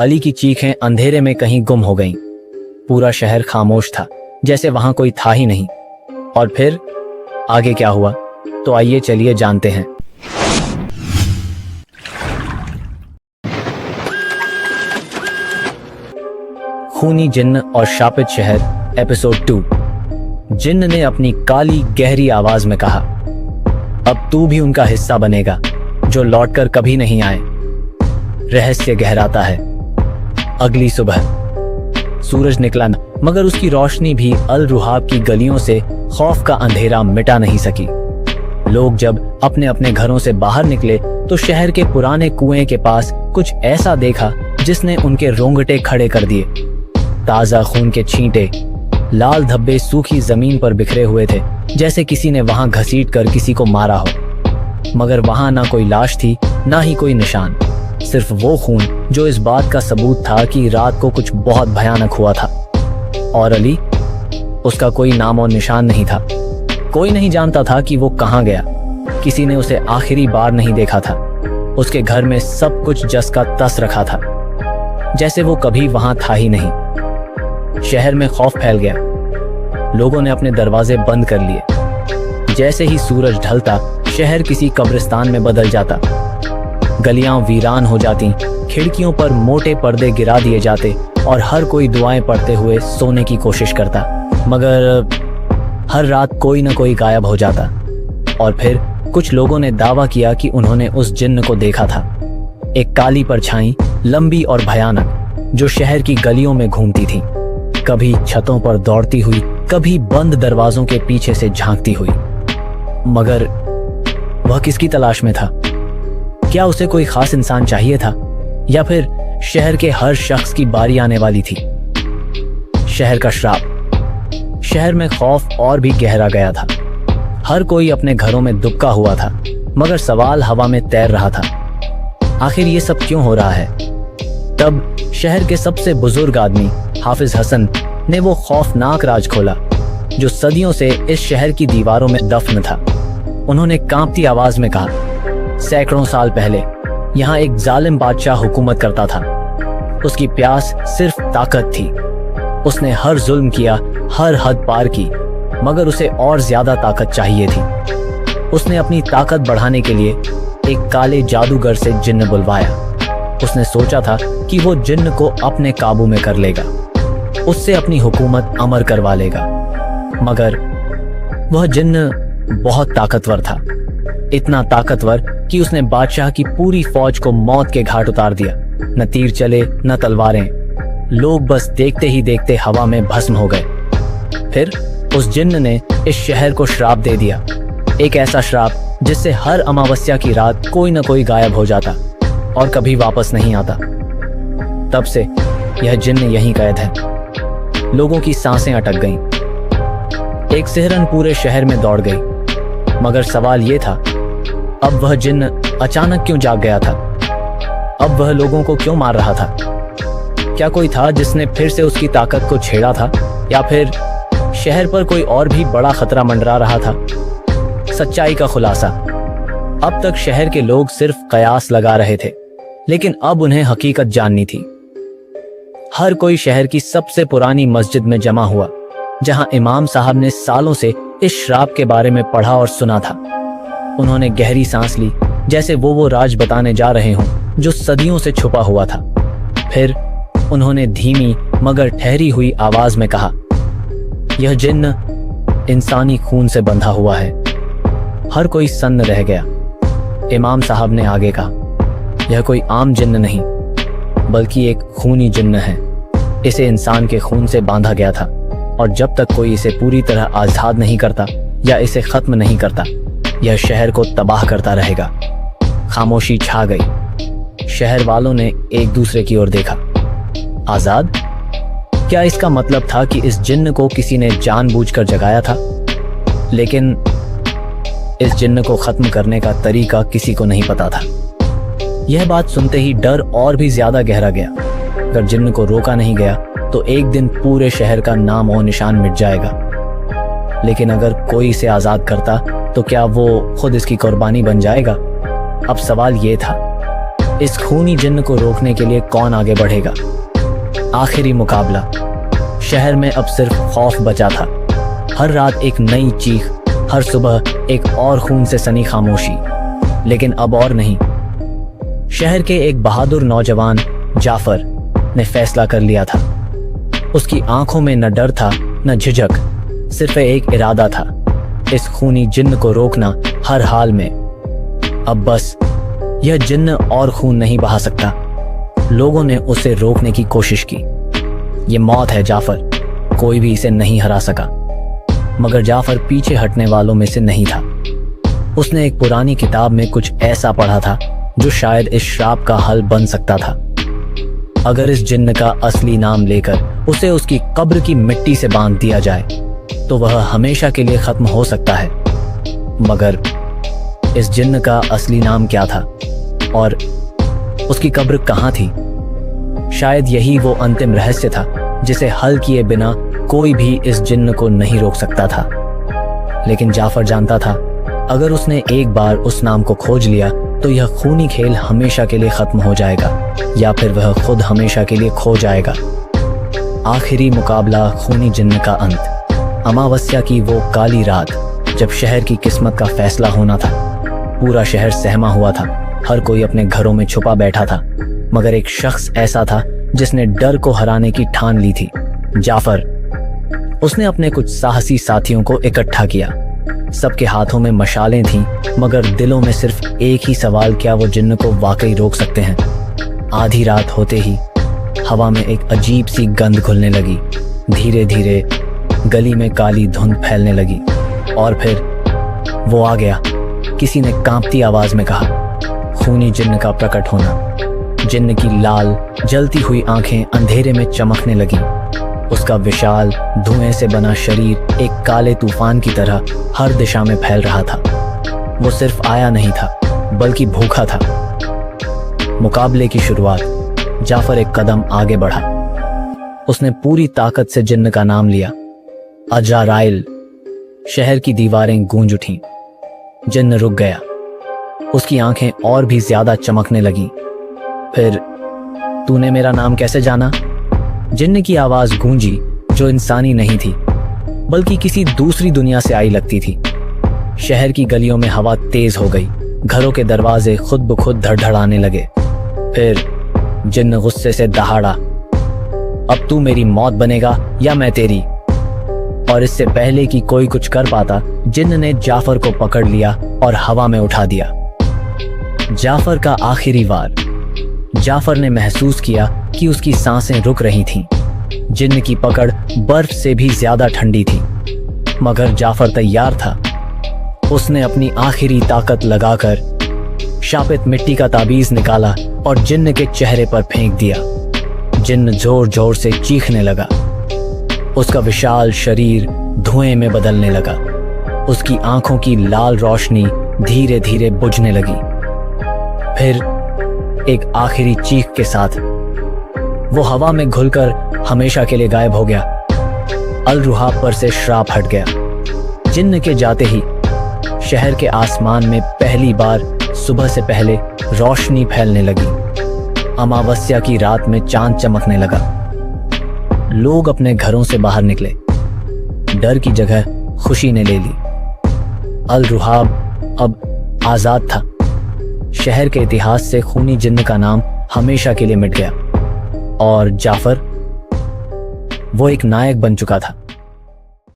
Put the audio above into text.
अली की चीखें अंधेरे में कहीं गुम हो गईं। पूरा शहर खामोश था, जैसे वहां कोई था ही नहीं। और फिर आगे क्या हुआ, तो आइए चलिए जानते हैं। खूनी जिन्न और शापित शहर एपिसोड 2। जिन्न ने अपनी काली गहरी आवाज में कहा, अब तू भी उनका हिस्सा बनेगा जो लौटकर कभी नहीं आए। रहस्य गहराता है। अगली सुबह सूरज निकला न, मगर उसकी रोशनी भी अल रुहाब की गलियों से खौफ का अंधेरा मिटा नहीं सकी। लोग जब अपने अपने घरों से बाहर निकले तो शहर के पुराने कुएं के पास कुछ ऐसा देखा जिसने उनके रोंगटे खड़े कर दिए। ताजा खून के छींटे, लाल धब्बे सूखी जमीन पर बिखरे हुए थे, जैसे किसी ने वहां घसीट कर किसी को मारा हो। मगर वहां ना कोई लाश थी, ना ही कोई निशान, सिर्फ वो खून जो इस बात का सबूत था कि रात को कुछ बहुत भयानक हुआ था। और अली, उसका कोई नाम और निशान नहीं था। कोई नहीं जानता था कि वो कहां गया। किसी ने उसे आखिरी बार नहीं देखा था। उसके घर में सब कुछ जस का तस रखा था, जैसे वो कभी वहां था ही नहीं। शहर में खौफ फैल गया। लोगों ने अपने दरवाजे बंद कर लिए। जैसे ही सूरज ढलता, शहर किसी कब्रिस्तान में बदल जाता। गलियां वीरान हो जाती, खिड़कियों पर मोटे पर्दे गिरा दिए जाते और हर कोई दुआएं पढ़ते हुए सोने की कोशिश करता। मगर हर रात कोई न कोई गायब हो जाता। और फिर कुछ लोगों ने दावा किया कि उन्होंने उस जिन्न को देखा था। एक काली परछाई, लंबी और भयानक, जो शहर की गलियों में घूमती थी, कभी छतों पर दौड़ती हुई, कभी बंद दरवाजों के पीछे से झांकती हुई। मगर वह किसकी तलाश में था? क्या उसे कोई खास इंसान चाहिए था, या फिर शहर के हर शख्स की बारी आने वाली थी? शहर का श्राप। शहर में खौफ और भी गहरा गया था। हर कोई अपने घरों में दुबका हुआ था, मगर सवाल हवा में तैर रहा था, आखिर ये सब क्यों हो रहा है? तब शहर के सबसे बुजुर्ग आदमी हाफिज हसन ने वो खौफनाक राज खोला जो सदियों से इस शहर की दीवारों में दफन था। उन्होंने कांपती आवाज में कहा, सैकड़ों साल पहले यहाँ एक जालिम बादशाह हुकूमत करता था। उसकी प्यास सिर्फ ताकत थी। उसने हर जुल्म किया, हर हद पार की, मगर उसे और ज्यादा ताकत चाहिए थी। उसने अपनी ताकत बढ़ाने के लिए एक काले जादूगर से जिन्न बुलवाया। उसने सोचा था कि वो जिन्न को अपने काबू में कर लेगा, उससे अपनी हुकूमत अमर करवा लेगा। मगर वह जिन्न बहुत ताकतवर था, इतना ताकतवर कि उसने बादशाह की पूरी फौज को मौत के घाट उतार दिया। न तीर चले, न तलवारें। लोग बस देखते ही देखते हवा में भस्म हो गए। फिर उस जिन्न ने इस शहर को श्राप दे दिया, एक ऐसा श्राप जिससे हर अमावस्या की रात कोई न कोई गायब हो जाता और कभी वापस नहीं आता। तब से यह जिन्न यहीं कैद है। लोगों की सांसें अटक गईं। एक सिहरन पूरे शहर में दौड़ गई। मगर सवाल ये था, अब वह जिन्न अचानक क्यों जाग गया था? अब वह लोगों को क्यों मार रहा था? क्या कोई था जिसने फिर से उसकी ताकत को छेड़ा था, या फिर शहर पर कोई और भी बड़ा खतरा मंडरा रहा था? सच्चाई का खुलासा। अब तक शहर के लोग सिर्फ कयास लगा रहे थे, लेकिन अब उन्हें हकीकत जाननी थी। हर कोई शहर की सबसे पुरानी मस्जिद में जमा हुआ, जहां इमाम साहब ने सालों से इस श्राप के बारे में पढ़ा और सुना था। उन्होंने गहरी सांस ली, जैसे वो राज बताने जा रहे हों जो सदियों से छुपा हुआ था। फिर उन्होंने धीमी मगर ठहरी हुई आवाज में कहा, यह जिन्न इंसानी खून से बंधा हुआ है। हर कोई सन्न रह गया। इमाम साहब ने आगे कहा, यह कोई आम जिन्न नहीं, बल्कि एक खूनी जिन्न है। इसे इंसान के खून से बांधा गया था, और जब तक कोई इसे पूरी तरह आजाद नहीं करता या इसे खत्म नहीं करता, यह शहर को तबाह करता रहेगा। खामोशी छा गई। शहर वालों ने एक दूसरे की ओर देखा। आजाद? क्या इसका मतलब था कि इस जिन्न को किसी ने जानबूझकर जगाया था? लेकिन इस जिन्न को खत्म करने का तरीका किसी को नहीं पता था। यह बात सुनते ही डर और भी ज्यादा गहरा गया। अगर जिन्न को रोका नहीं गया तो एक दिन पूरे शहर का नाम और निशान मिट जाएगा। लेकिन अगर कोई इसे आजाद करता तो क्या वो खुद इसकी कुर्बानी बन जाएगा? अब सवाल ये था, इस खूनी जिन्न को रोकने के लिए कौन आगे बढ़ेगा? आखिरी मुकाबला। शहर में अब सिर्फ खौफ बचा था। हर रात एक नई चीख, हर सुबह एक और खून से सनी खामोशी। लेकिन अब और नहीं। शहर के एक बहादुर नौजवान जाफर ने फैसला कर लिया था। उसकी आंखों में न डर था न झिझक, सिर्फ एक इरादा था, इस खूनी जिन्न को रोकना हर हाल में। अब बस यह जिन्न और खून नहीं बहा सकता। लोगों ने उसे रोकने की कोशिश की। ये मौत है जाफर, कोई भी इसे नहीं हरा सका। मगर जाफर पीछे हटने वालों में से नहीं था। उसने एक पुरानी किताब में कुछ ऐसा पढ़ा था जो शायद इस श्राप का हल बन सकता था। अगर इस जिन्न का असली नाम लेकर उसे उसकी कब्र की मिट्टी से बांध दिया जाए तो वह हमेशा के लिए खत्म हो सकता है। मगर इस जिन्न का असली नाम क्या था और उसकी कब्र कहाँ थी? शायद यही वो अंतिम रहस्य था जिसे हल किए बिना कोई भी इस जिन्न को नहीं रोक सकता था। लेकिन जाफर जानता था, अगर उसने एक बार उस नाम को खोज लिया तो यह खूनी खेल हमेशा के लिए खत्म हो जाएगा या फिर वह खुद हमेशा के लिए खो जाएगा। आखिरी मुकाबला, खूनी जिन्न का अंत। अमावस्या की वो काली रात जब शहर की किस्मत का फैसला होना था। पूरा शहर सहमा हुआ था, हर कोई अपने घरों में छुपा बैठा था। मगर एक शख्स ऐसा था जिसने डर को हराने की ठान ली थी, जाफर। उसने अपने कुछ साहसी साथियों को इकट्ठा किया। सबके हाथों में मशालें थीं, मगर दिलों में सिर्फ एक ही सवाल, क्या वो जिन्न को वाकई रोक सकते हैं? आधी रात होते ही हवा में एक अजीब सी गंध घुलने लगी। धीरे धीरे गली में काली धुंध फैलने लगी और फिर वो आ गया। किसी ने कांपती आवाज में कहा, खूनी जिन्न का प्रकट होना। जिन्न की लाल जलती हुई आंखें अंधेरे में चमकने लगीं। उसका विशाल धुएं से बना शरीर एक काले तूफान की तरह हर दिशा में फैल रहा था। वो सिर्फ आया नहीं था बल्कि भूखा था। मुकाबले की शुरुआत। जाफर एक कदम आगे बढ़ा। उसने पूरी ताकत से जिन्न का नाम लिया, अजराइल। शहर की दीवारें गूंज उठीं। जिन्न रुक गया। उसकी आंखें और भी ज्यादा चमकने लगीं। फिर, तूने मेरा नाम कैसे जाना? जिन्न की आवाज गूंजी जो इंसानी नहीं थी बल्कि किसी दूसरी दुनिया से आई लगती थी। शहर की गलियों में हवा तेज हो गई। घरों के दरवाजे खुद ब खुद धड़धड़ाने लगे। फिर जिन्न गुस्से से दहाड़ा, अब तू मेरी मौत बनेगा या मैं तेरी? और इससे पहले कि कोई कुछ कर पाता, जिन्न ने जाफर को पकड़ लिया और हवा में उठा दिया। जाफर का आखिरी वार। जाफर ने महसूस किया कि उसकी सांसें रुक रही थीं। जिन्न की पकड़ बर्फ से भी ज्यादा ठंडी थी, मगर जाफर तैयार था। उसने अपनी आखिरी ताकत लगाकर शापित मिट्टी का ताबीज निकाला और जिन्न के चेहरे पर फेंक दिया। जिन्न जोर जोर से चीखने लगा। उसका विशाल शरीर धुएं में बदलने लगा। उसकी आंखों की लाल रोशनी धीरे धीरे बुझने लगी। फिर एक आखिरी चीख के साथ वो हवा में घुलकर हमेशा के लिए गायब हो गया। अल रुहाब पर से श्राप हट गया। जिन्न के जाते ही शहर के आसमान में पहली बार सुबह से पहले रोशनी फैलने लगी। अमावस्या की रात में चांद चमकने लगा। लोग अपने घरों से बाहर निकले। डर की जगह खुशी ने ले ली। अल रुहाब अब आजाद था। शहर के इतिहास से खूनी जिन्न का नाम हमेशा के लिए मिट गया और जाफर वो एक नायक बन चुका था।